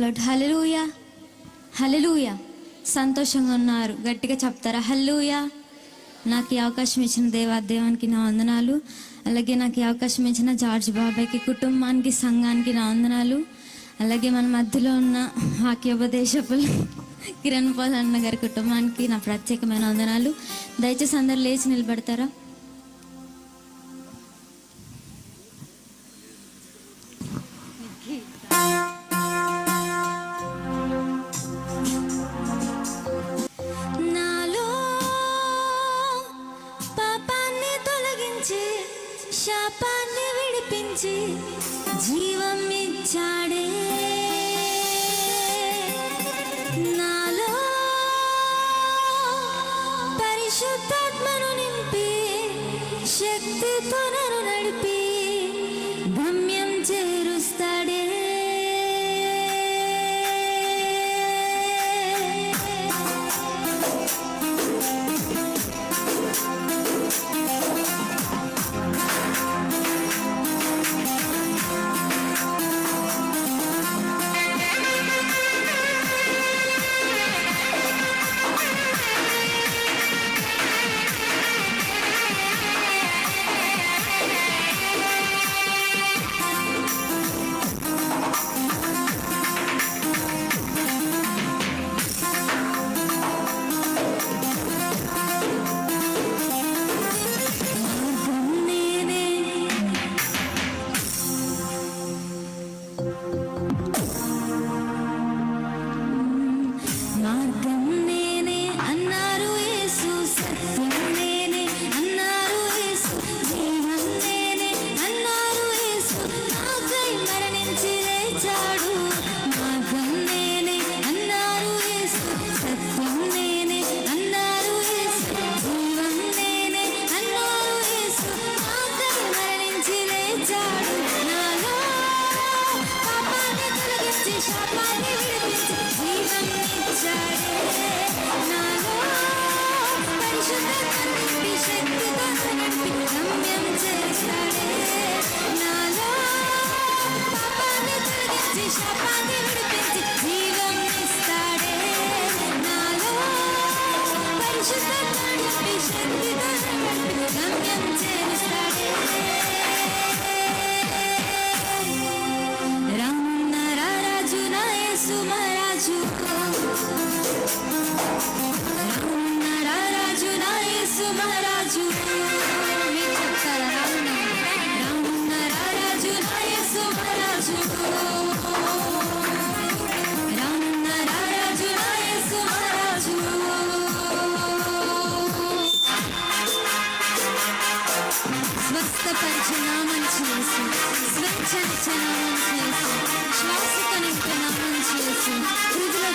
Lord. హల్లెలూయా, హల్లెలూయా. సంతోషంగా ఉన్నారు, గట్టిగా చెప్తారా హల్లెలూయా. నాకు ఈ అవకాశం ఇచ్చిన దేవునికి నా వందనాలు. అలాగే నాకు ఈ అవకాశం ఇచ్చిన జార్జ్ బాబాయ్కి, కుటుంబానికి, సంఘానికి నా వందనాలు. అలాగే మన మధ్యలో ఉన్న వాక్యోపదేశకులు కిరణ్ పాల్ అన్న గారి కుటుంబానికి నా ప్రత్యేకమైన వందనాలు. దయచేసి అందరు లేచి నిలబడతారా? నాలో పాపాన్ని తొలగించి శాపాన్ని విడిపించి జీవం ఇచ్చాడే. నాలో పరిశుద్ధాత్మను నింపి శక్తితో నన్ను నడిపి గమ్యం చేరుస్తాడే.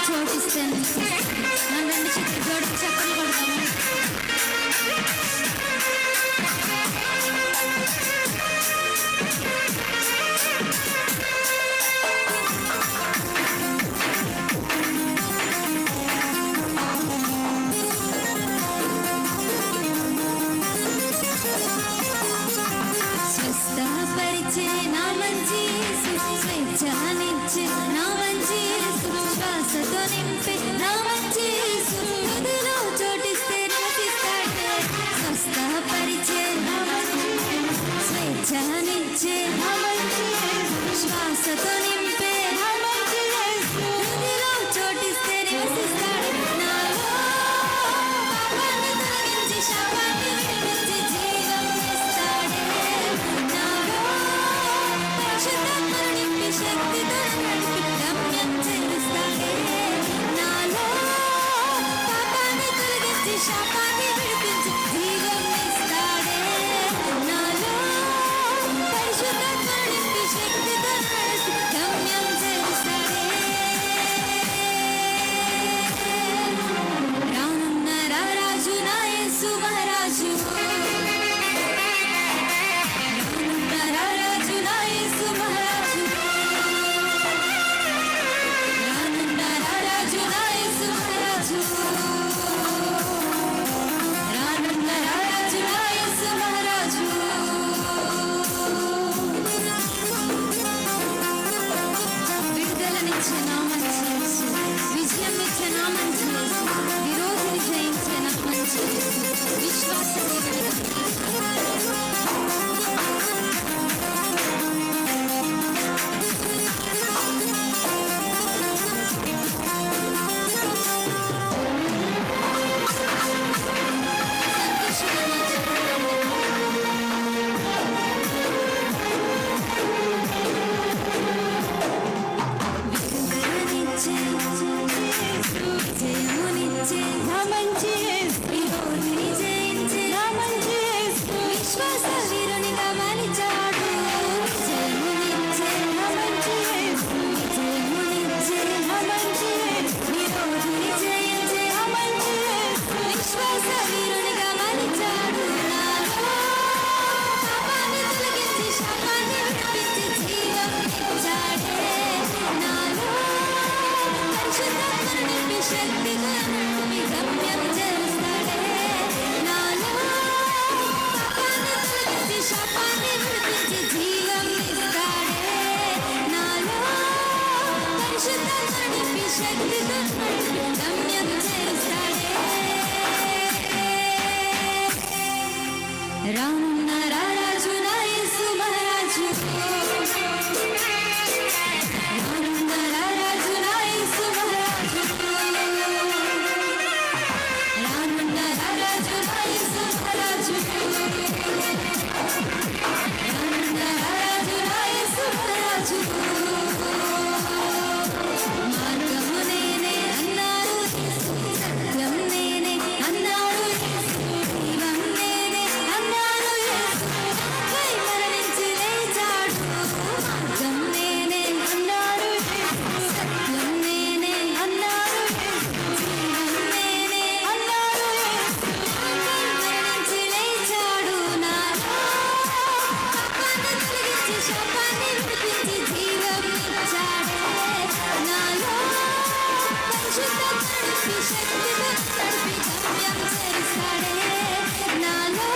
చోటిస్తే నన్ను రెండు చెట్లు జోడి చక్కలు కొడతాము. స్వస్థపరిచే నా మంచి స్వేచ్ఛనిచ్చే నా మంచి శ్వాసతో నింపే నా మంచి హృదయలో చోటిస్తే నివసిస్తాడే. స్వస్థపరిచే నా మంచి స్వేచ్ఛనిచ్చే నా మంచి శ్వాసతో నింపే నా మంచి హృదయలో చోటిస్తే నివసిస్తాడే. నాలో పాపాన్ని తొలగించి శాపాన్ని విడిపించి జీవం ఇస్తాడే. నాలో పరిశుద్ధాత్మను నింపి శక్తితో నడిపి గమ్యం చేరుస్తాడే. నాలో పాపాన్ని తొలగించి శాపాన్ని విడిపించి జీవం ఇస్తాడే. నాలో పరిశుద్ధాత్మను నింపి శక్తితో నడిపి రానున్న రారాజు నా యేసు మహారాజు, రానున్న రారాజు నా యేసు మహారాజు, రానున్న రారాజు నా యేసు మహారాజు, రానున్న రారాజు నా యేసు మహారాజు. మార్గము నేనే అన్నారు యేసు, సత్యం నేనే అన్నాడు యేసు, జీవం నేనే అన్నాడు యేసు, నాకై మరణించి లేచాడు. మార్గం నేనే అన్నాడు యేసు, సత్యం నేనే అన్నాడు యేసు, జీవం నేనే అన్నాడు యేసు, నాకై మరణించి లేచాడు. నాలో పాపాన్ని తొలగించి శాపాన్ని విడిపించి జీవం ఇచ్చాడే. నాలో పరిశుద్ధత నడిపి శక్తితో నడిపి గమ్యం చేస్తాడే. నాలో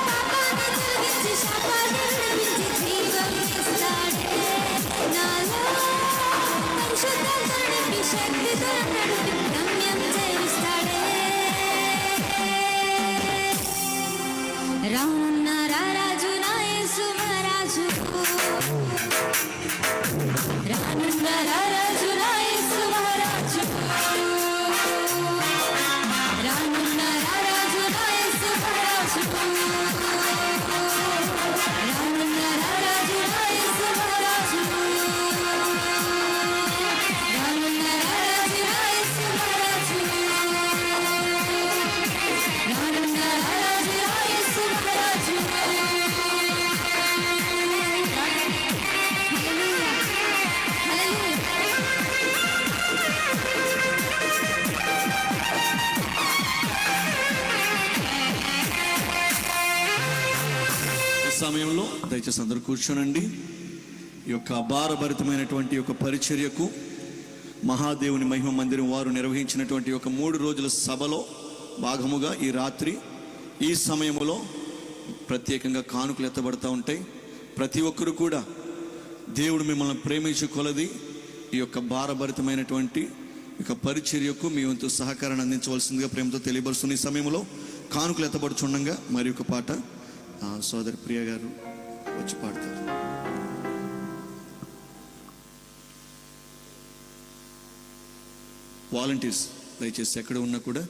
పాపాన్ని తొలగించి శాపాన్ని విడిపించి జీవం ఇస్తాడే. నాలో పరిశుద్ధత నడిపి శక్తితో నడిపి గమ్యం చేస్తాడే. రానున్న రారాజు నా యేసు మహారాజు, రానున్న రారాజు నా యేసు మహారాజు, రానున్న రారాజు నా యేసు మహారాజు, రానున్న రారాజు నా యేసు మహారాజు, రానున్న రారాజు నా యేసు మహారాజు, రానున్న రారాజు నా యేసు మహారాజు. ఈ సమయంలో దయచేసి అందరూ కూర్చోనండి. ఈ యొక్క భారభరితమైనటువంటి యొక్క పరిచర్యకు మహాదేవుని మహిమ మందిరం వారు నిర్వహించినటువంటి ఒక 3 రోజుల సభలో భాగముగా ఈ రాత్రి ఈ సమయంలో ప్రత్యేకంగా కానుకలు ఎత్తబడతా ఉంటాయి. ప్రతి ఒక్కరు కూడా దేవుడు మిమ్మల్ని ప్రేమించు కొలది ఈ యొక్క భారభరితమైనటువంటి ఇక పరిచర్యకు మీ వంతు సహకారాన్ని అందించవలసిందిగా ప్రేమతో తెలియబరుస్తున్న ఈ సమయంలో కానుకలు ఎత్తబడుచుండగా మరి ఒక పాట సోదరి ప్రియ గారు వచ్చి పాడతారు. వాలంటీర్స్ దయచేసి ఎక్కడ ఉన్నా కూడా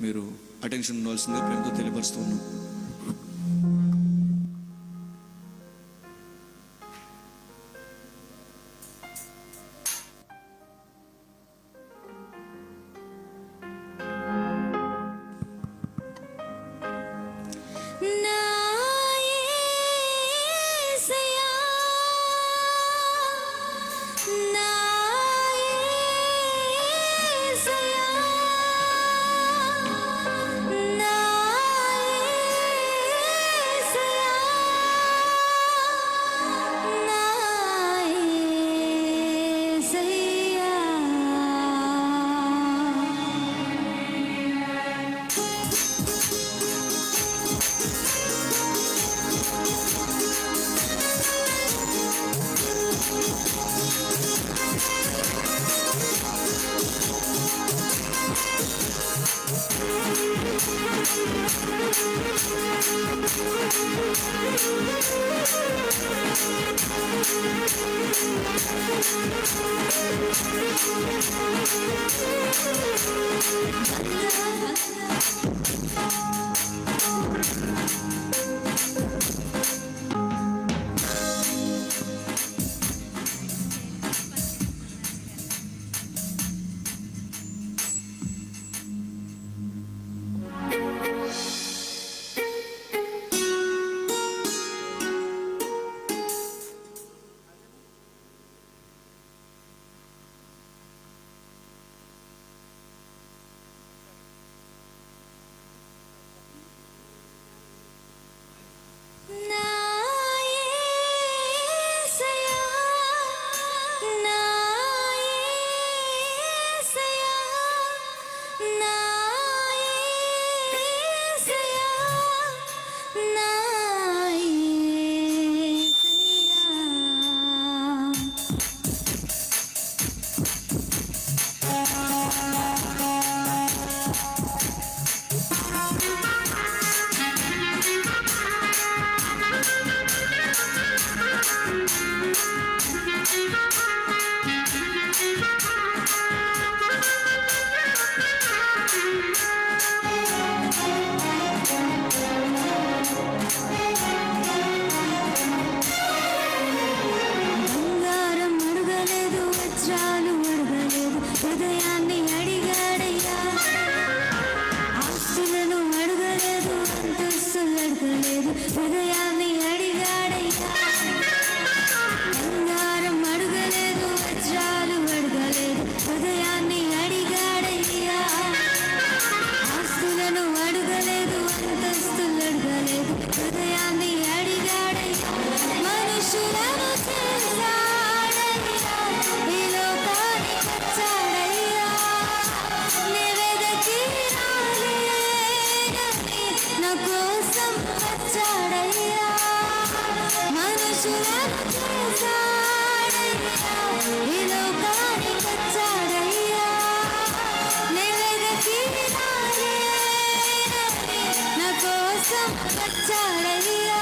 మీరు అటెన్షన్ ఉండవలసిందిగా ప్రేమతో తెలియపరుస్తున్నాం. నా అంతస్తులు అడగలేదు, హృదయాన్ని అడిగాడయ్యా. బంగారం అడగలేదు, వజ్రాలు అడగలేదు, హృదయాన్ని అడిగాడయ్యా. ఆస్తులను అడగలేదు, అంతస్తులు అడగలేదు, హృదయాన్ని అడిగాడయ్యా. మనుషులను చేశాడయ్యా, ఈ లోకానికి వచ్చాడయ్యా. నీ వెదకి రాలేనని నా కోసం వచ్చాడయ్యా. మనుషులను చేశాడయ్యా, ఈ లోకానికి వచ్చాడయ్యా. నీ వెదకి రాలేనని నా కోసం వచ్చాడయ్యా.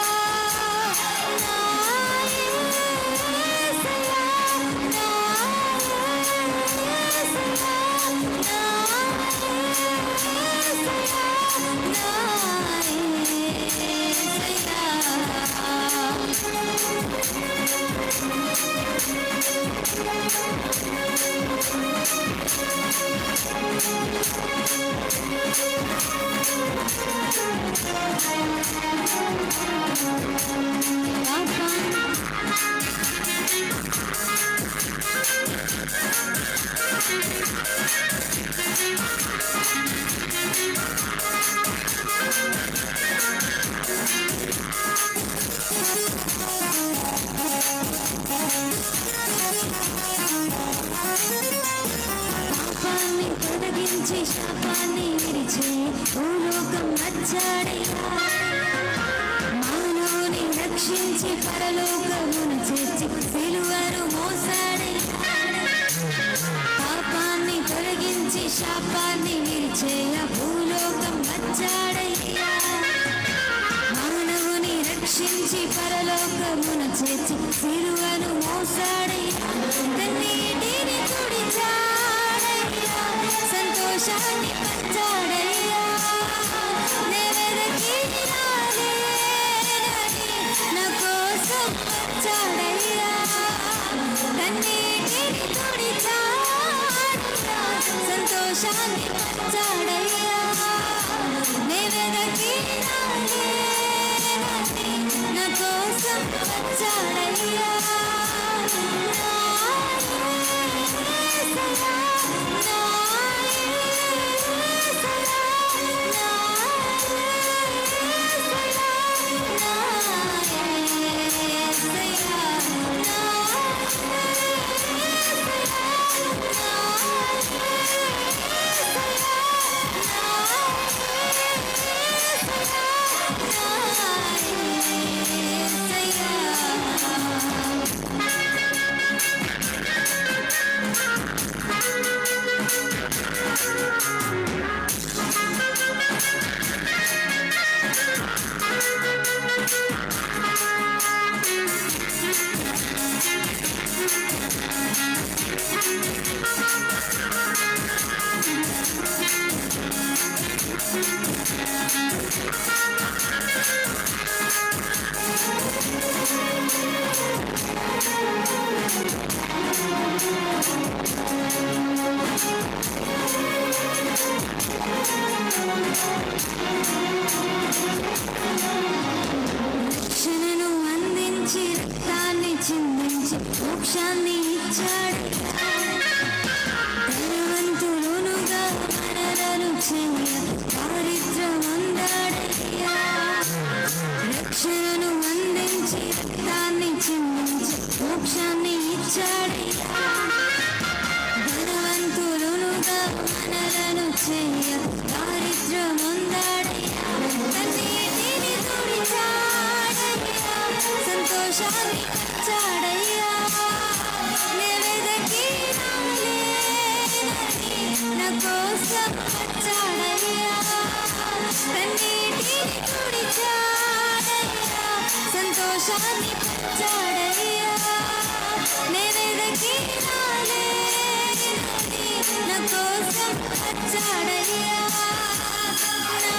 పాపాన్ని తొలగించి శాపాన్ని విరిచే భూలోకం వచ్చాడయ్యా. మానవుని రక్షించి పరలోకమును చేర్చి సిలువను మోసాడయ్యా. పాపాన్ని తొలగించి శాపాన్ని విరిచేయ భూలోకం వచ్చాడయ్యా. మానవుని రక్షించి పరలోకమును చేర్చి సిలువను మోసాడయ్యా. కన్నీటిని తుడిచాడయ్యా, సంతోషాన్ని పంచాడయ్యా. నీ వెదకి రాలేనని నా కోసం వచ్చాడయ్యా. కన్నీటిని తుడిచాడయ్యా, సంతోషాన్ని పంచాడయ్యా. నీ వెదకి రాలేనని నా కోసం వచ్చాడయ్యా. రక్షణను అందించి రక్తాన్ని చిందించి మోక్షాన్ని ఇచ్చాడు. ధనవంతులుగా మనలను చెయ్య చారిత్రమందాడయ్యా. రక్షణను అందించి రక్తాన్ని చిందించి మోక్షాన్ని ఇచ్చాడయ్యా. ధనవంతులుగా మనలను చెయ్య చారిత్రమందాడయ్యా. కన్నీటిని తుడిచాడయ్యా, సంతోషాన్ని పంచాడయ్యా. నీ వెదకి రాలేనని నా కోసం వచ్చాడయ్యా. కన్నీటిని తుడిచాడయ్యా, సంతోషాన్ని పంచాడయ్యా. నీ వెదకి రాలేనని నా కోసం వచ్చాడయ్యా. నా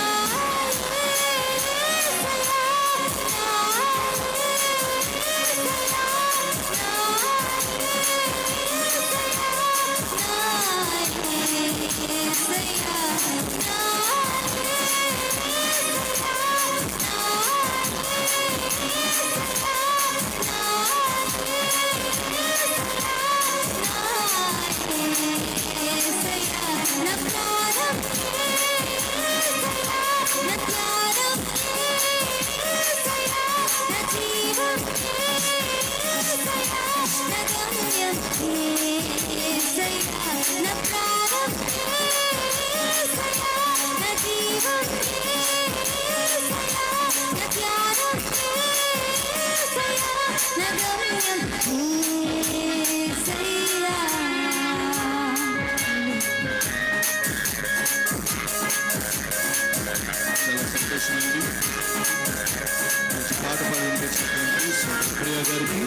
జకరియా గారికి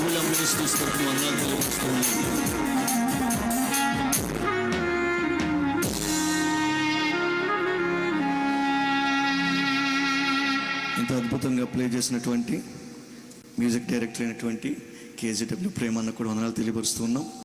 ఊళ్ళ మినిస్ట్రీస్ తరఫున వందనాలు తెలియపరుస్తూ ఉన్నాను. ఇంత అద్భుతంగా ప్లే చేసినటువంటి మ్యూజిక్ డైరెక్టర్ అయినటువంటి కేజీడబ్ల్యూ ప్రేమన్న కూడా వందనాలు తెలియపరుస్తూ ఉన్నాం.